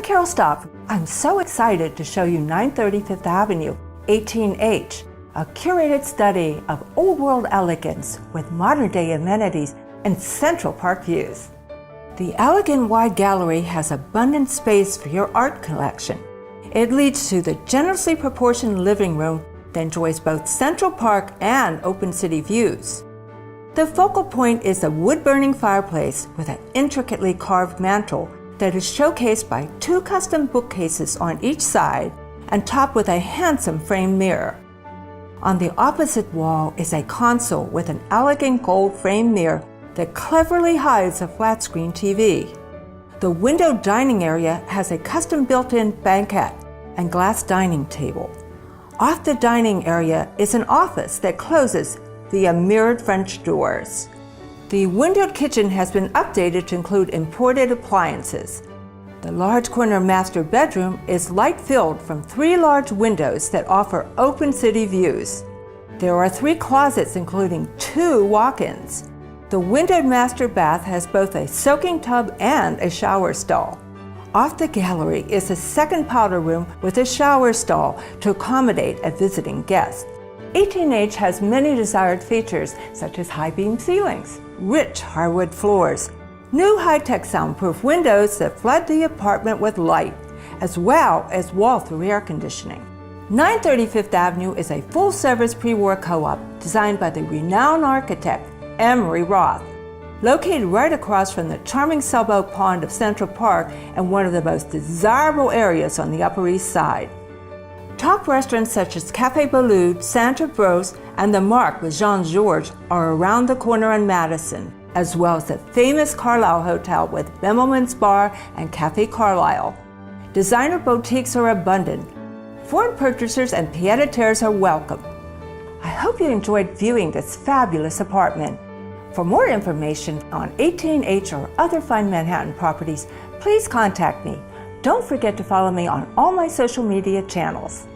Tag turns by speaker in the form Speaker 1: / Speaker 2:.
Speaker 1: Carol Staab. I'm so excited to show you 930 Fifth Avenue, 18H, a curated study of old world elegance with modern day amenities and Central Park views. The elegant wide gallery has abundant space for your art collection. It leads to the generously proportioned living room that enjoys both Central Park and open city views. The focal point is a wood-burning fireplace with an intricately carved mantel that is showcased by 2 custom bookcases on each side and topped with a handsome framed mirror. On the opposite wall is a console with an elegant gold framed mirror that cleverly hides a flat-screen TV. The windowed dining area has a custom built-in banquette and glass dining table. Off the dining area is an office that closes via mirrored French doors. The windowed kitchen has been updated to include imported appliances. The large corner master bedroom is light-filled from 3 large windows that offer open city views. There are 3 closets including 2 walk-ins. The windowed master bath has both a soaking tub and a shower stall. Off the gallery is a second powder room with a shower stall to accommodate a visiting guest. 18H has many desired features such as high beam ceilings, rich hardwood floors, new high-tech soundproof windows that flood the apartment with light, as well as wall-through air conditioning. 930 Fifth Avenue is a full-service pre-war co-op designed by the renowned architect Emery Roth, located right across from the charming sailboat pond of Central Park and one of the most desirable areas on the Upper East Side. Top restaurants such as Café Boulud, Santa Bros, and The Mark with Jean-Georges are around the corner on Madison, as well as the famous Carlisle Hotel with Bimmelman's Bar and Café Carlisle. Designer boutiques are abundant. Foreign purchasers and pied-à-terres are welcome. I hope you enjoyed viewing this fabulous apartment. For more information on 18H or other fine Manhattan properties, please contact me. Don't forget to follow me on all my social media channels.